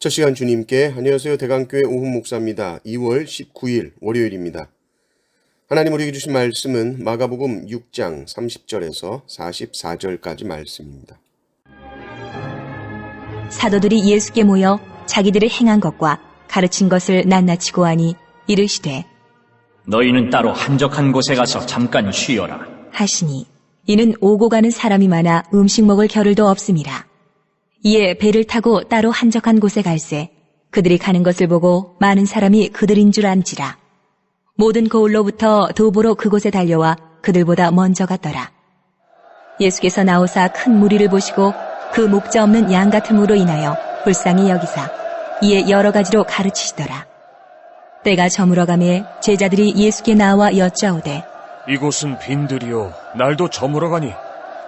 첫 시간 주님께 안녕하세요. 대강교회 오훈 목사입니다. 2월 19일 월요일입니다. 하나님 우리에게 주신 말씀은 마가복음 6장 30절에서 44절까지 말씀입니다. 사도들이 예수께 모여 자기들이 행한 것과 가르친 것을 낱낱이 고하니 이르시되 너희는 따로 한적한 곳에 가서 잠깐 쉬어라. 하시니 이는 오고 가는 사람이 많아 음식 먹을 겨를도 없음이라. 이에 배를 타고 따로 한적한 곳에 갈새 그들이 가는 것을 보고 많은 사람이 그들인 줄 안지라. 모든 거울로부터 도보로 그곳에 달려와 그들보다 먼저 갔더라. 예수께서 나오사 큰 무리를 보시고 그 목자 없는 양 같음으로 인하여 불쌍히 여기사 이에 여러 가지로 가르치시더라. 때가 저물어가매 제자들이 예수께 나와 여짜오되 이곳은 빈들이요 날도 저물어가니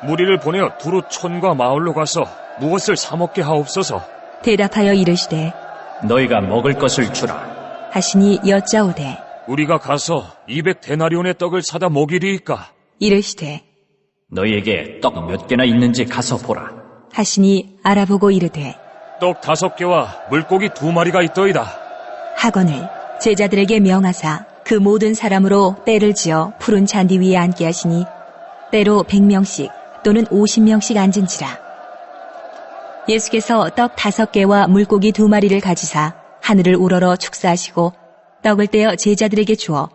무리를 보내어 두루 촌과 마을로 가서 무엇을 사 먹게 하옵소서. 대답하여 이르시되 너희가 먹을 것을 주라. 하시니 여짜오되 우리가 가서 200데나리온의 떡을 사다 먹이리이까. 이르시되 너희에게 떡 몇 개나 있는지 가서 보라. 하시니 알아보고 이르되 떡 5개와 물고기 2마리가 있더이다. 하거늘 제자들에게 명하사 그 모든 사람으로 때를 지어 푸른 잔디 위에 앉게 하시니 때로 100명씩 또는 50명씩 앉은지라. 예수께서 떡 5개와 물고기 2마리를 가지사 하늘을 우러러 축사하시고 떡을 떼어 제자들에게 주어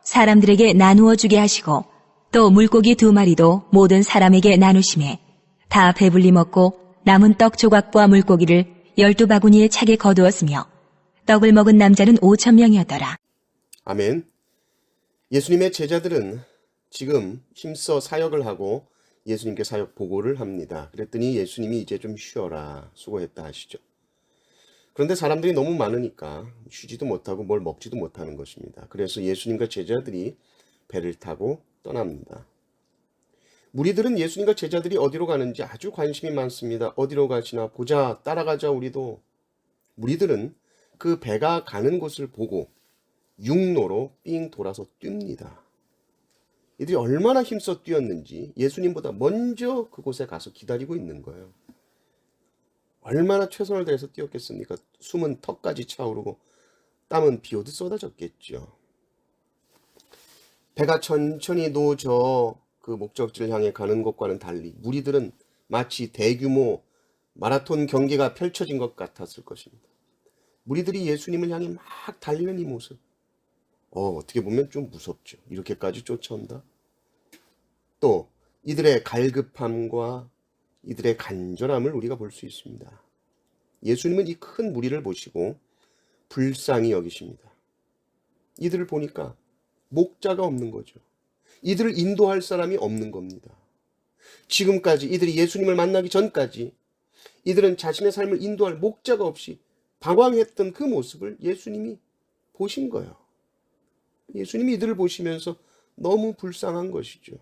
사람들에게 나누어 주게 하시고 또 물고기 2마리도 모든 사람에게 나누시매 다 배불리 먹고 남은 떡 조각과 물고기를 12바구니에 차게 거두었으며 떡을 먹은 남자는 5,000명이었더라. 아멘. 예수님의 제자들은 지금 힘써 사역을 하고 예수님께 사역 보고를 합니다. 그랬더니 예수님이 이제 좀 쉬어라, 수고했다 하시죠. 그런데 사람들이 너무 많으니까 쉬지도 못하고 뭘 먹지도 못하는 것입니다. 그래서 예수님과 제자들이 배를 타고 떠납니다. 무리들은 예수님과 제자들이 어디로 가는지 아주 관심이 많습니다. 어디로 가시나 보자, 따라가자 우리도. 무리들은 그 배가 가는 곳을 보고 육로로 삥 돌아서 뜁니다. 이들이 얼마나 힘써 뛰었는지 예수님보다 먼저 그곳에 가서 기다리고 있는 거예요. 얼마나 최선을 다해서 뛰었겠습니까? 숨은 턱까지 차오르고 땀은 비 오듯 쏟아졌겠죠. 배가 천천히 노져 그 목적지를 향해 가는 것과는 달리 무리들은 마치 대규모 마라톤 경기가 펼쳐진 것 같았을 것입니다. 무리들이 예수님을 향해 막 달리는 이 모습, 어떻게 보면 좀 무섭죠. 이렇게까지 쫓아온다. 또 이들의 갈급함과 이들의 간절함을 우리가 볼 수 있습니다. 예수님은 이 큰 무리를 보시고 불쌍히 여기십니다. 이들을 보니까 목자가 없는 거죠. 이들을 인도할 사람이 없는 겁니다. 지금까지 이들이 예수님을 만나기 전까지 이들은 자신의 삶을 인도할 목자가 없이 방황했던 그 모습을 예수님이 보신 거예요. 예수님이 이들을 보시면서 너무 불쌍한 것이죠.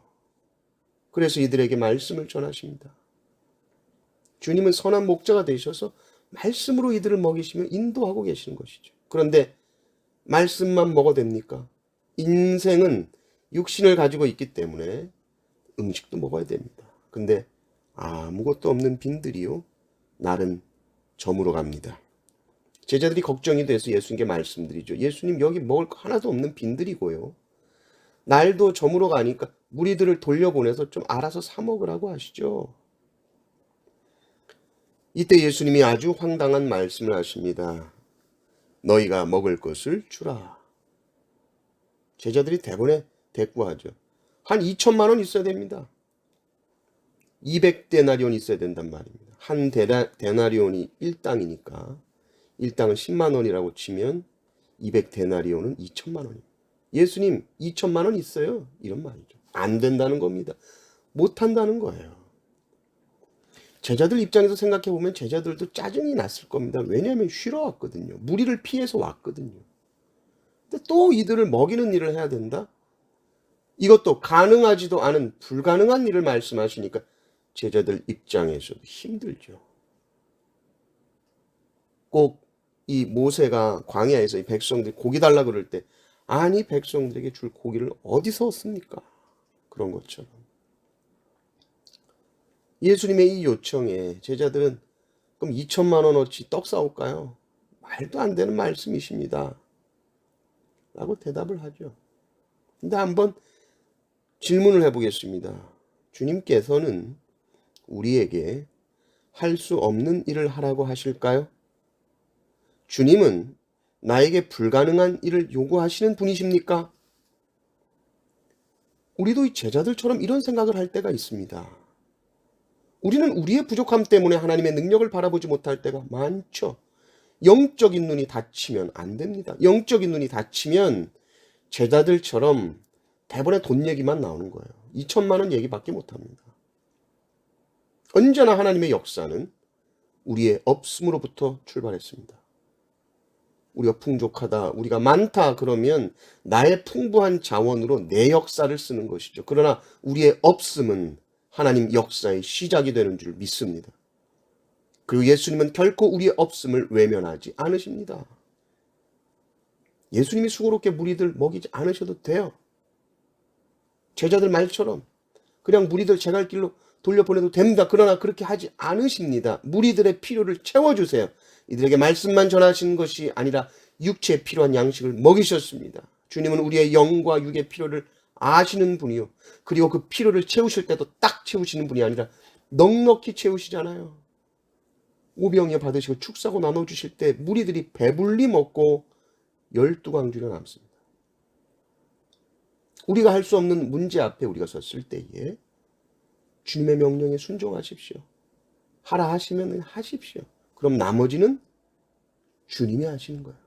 그래서 이들에게 말씀을 전하십니다. 주님은 선한 목자가 되셔서 말씀으로 이들을 먹이시며 인도하고 계시는 것이죠. 그런데 말씀만 먹어도 됩니까? 인생은 육신을 가지고 있기 때문에 음식도 먹어야 됩니다. 근데 아무것도 없는 빈들이요 날은 저물어 갑니다. 제자들이 걱정이 돼서 예수님께 말씀드리죠. 예수님, 여기 먹을 거 하나도 없는 빈들이고요, 날도 저물어 가니까 무리들을 돌려보내서 좀 알아서 사 먹으라고 하시죠. 이때 예수님이 아주 황당한 말씀을 하십니다. 너희가 먹을 것을 주라. 제자들이 대꾸하죠. 한 2천만 원 있어야 됩니다. 200데나리온 있어야 된단 말입니다. 한 데나리온이 1당이니까 1당은 10만 원이라고 치면 200데나리온은 2천만 원입니다. 예수님, 2천만 원 있어요? 이런 말이죠. 안 된다는 겁니다. 못한다는 거예요. 제자들 입장에서 생각해보면 제자들도 짜증이 났을 겁니다. 왜냐하면 쉬러 왔거든요. 무리를 피해서 왔거든요. 근데 또 이들을 먹이는 일을 해야 된다? 이것도 가능하지도 않은 불가능한 일을 말씀하시니까 제자들 입장에서도 힘들죠. 꼭 이 모세가 광야에서 이 백성들이 고기 달라 그럴 때 아니 백성들에게 줄 고기를 어디서 얻습니까? 그런 것처럼 예수님의 이 요청에 제자들은 그럼 2천만 원어치 떡 사올까요? 말도 안 되는 말씀이십니다. 라고 대답을 하죠. 근데 한번 질문을 해보겠습니다. 주님께서는 우리에게 할 수 없는 일을 하라고 하실까요? 주님은 나에게 불가능한 일을 요구하시는 분이십니까? 우리도 이 제자들처럼 이런 생각을 할 때가 있습니다. 우리는 우리의 부족함 때문에 하나님의 능력을 바라보지 못할 때가 많죠. 영적인 눈이 닫히면 안 됩니다. 영적인 눈이 닫히면 제자들처럼 대본에 돈 얘기만 나오는 거예요. 2천만 원 얘기밖에 못합니다. 언제나 하나님의 역사는 우리의 없음으로부터 출발했습니다. 우리가 풍족하다, 우리가 많다 그러면 나의 풍부한 자원으로 내 역사를 쓰는 것이죠. 그러나 우리의 없음은 하나님 역사의 시작이 되는 줄 믿습니다. 그리고 예수님은 결코 우리의 없음을 외면하지 않으십니다. 예수님이 수고롭게 무리들 먹이지 않으셔도 돼요. 제자들 말처럼 그냥 무리들 제 갈 길로 돌려보내도 됩니다. 그러나 그렇게 하지 않으십니다. 무리들의 필요를 채워주세요. 이들에게 말씀만 전하신 것이 아니라 육체에 필요한 양식을 먹이셨습니다. 주님은 우리의 영과 육의 필요를 아시는 분이요. 그리고 그 필요를 채우실 때도 딱 채우시는 분이 아니라 넉넉히 채우시잖아요. 오병이어 받으시고 축사고 나눠주실 때 무리들이 배불리 먹고 12광주가 남습니다. 우리가 할 수 없는 문제 앞에 우리가 섰을 때에 주님의 명령에 순종하십시오. 하라 하시면 하십시오. 그럼 나머지는 주님이 하시는 거예요.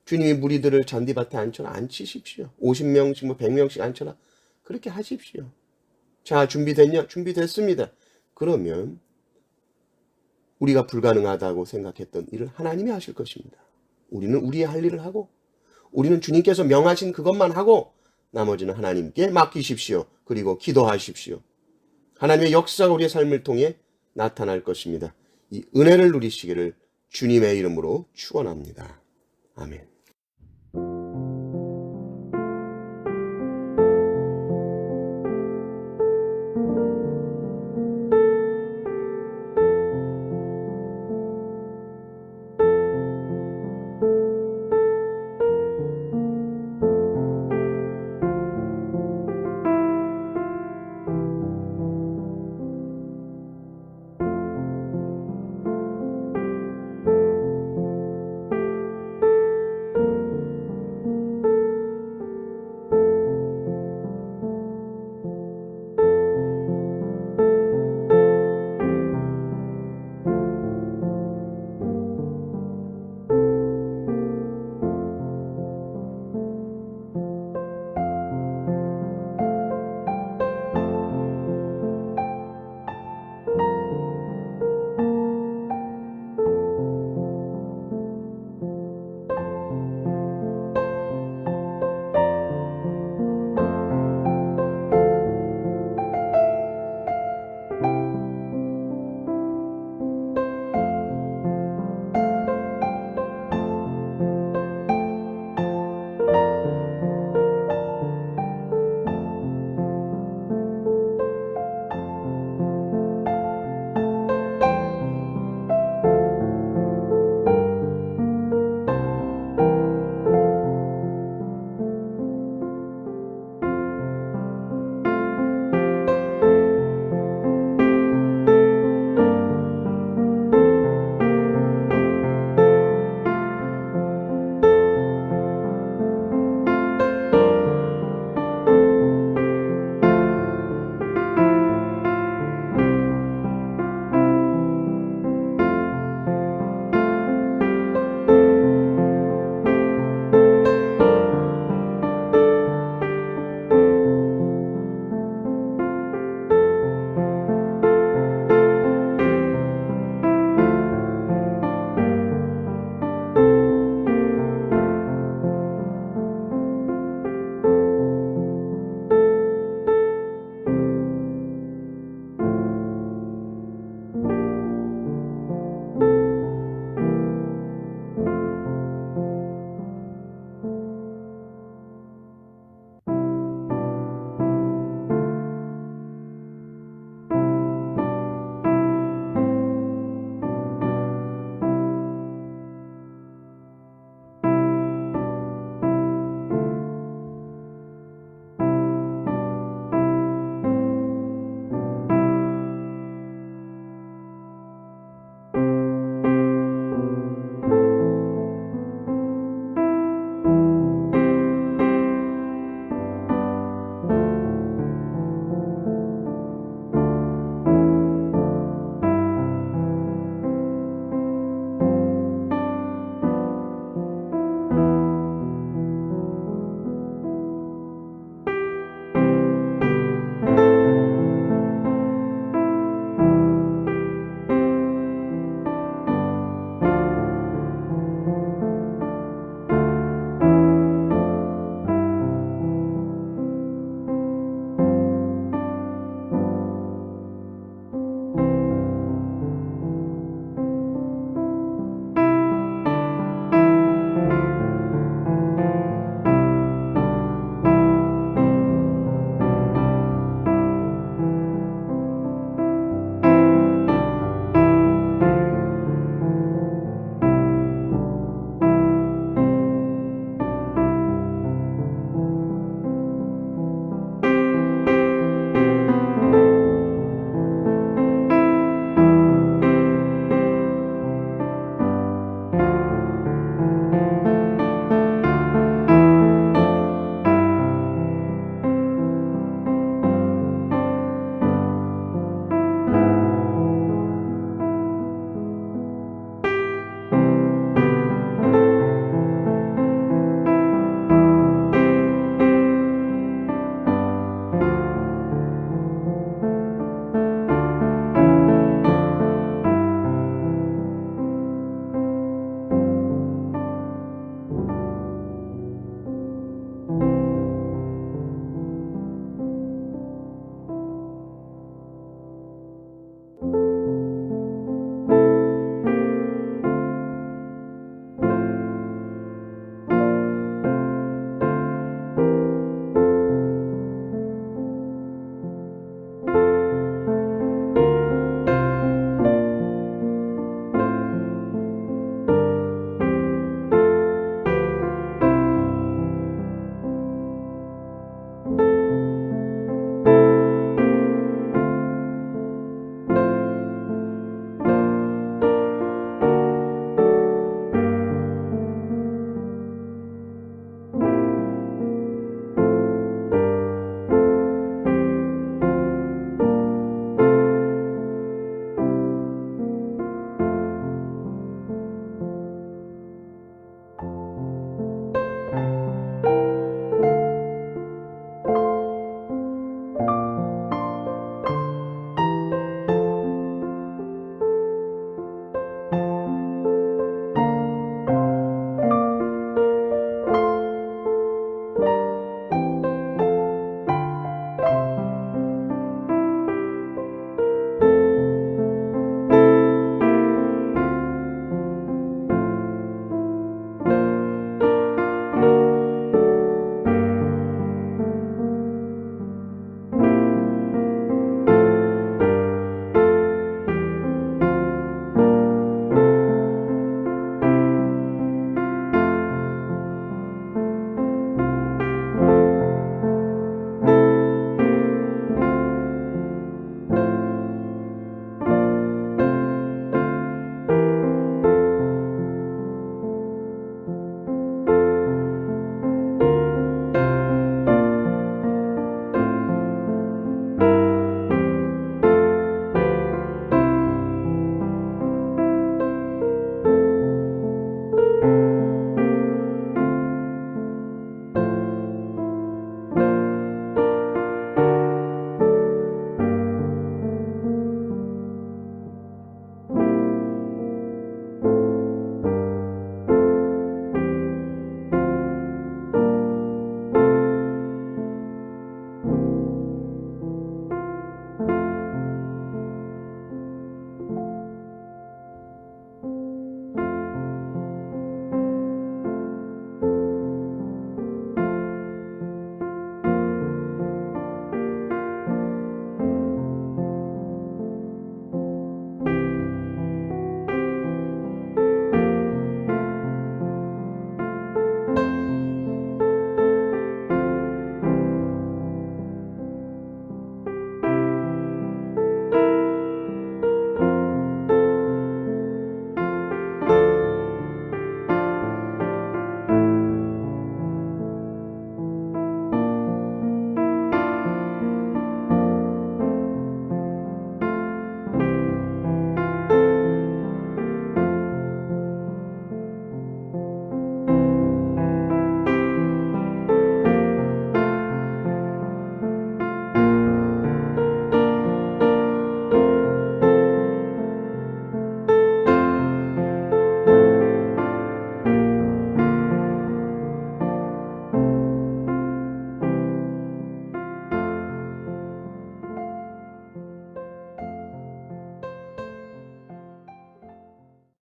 주님이 무리들을 잔디밭에 앉혀라, 앉히십시오. 50명씩 100명씩 앉혀라, 그렇게 하십시오. 자, 준비됐냐? 준비됐습니다. 그러면 우리가 불가능하다고 생각했던 일을 하나님이 하실 것입니다. 우리는 우리의 할 일을 하고, 우리는 주님께서 명하신 그것만 하고 나머지는 하나님께 맡기십시오. 그리고 기도하십시오. 하나님의 역사가 우리의 삶을 통해 나타날 것입니다. 이 은혜를 누리시기를 주님의 이름으로 축원합니다. 아멘.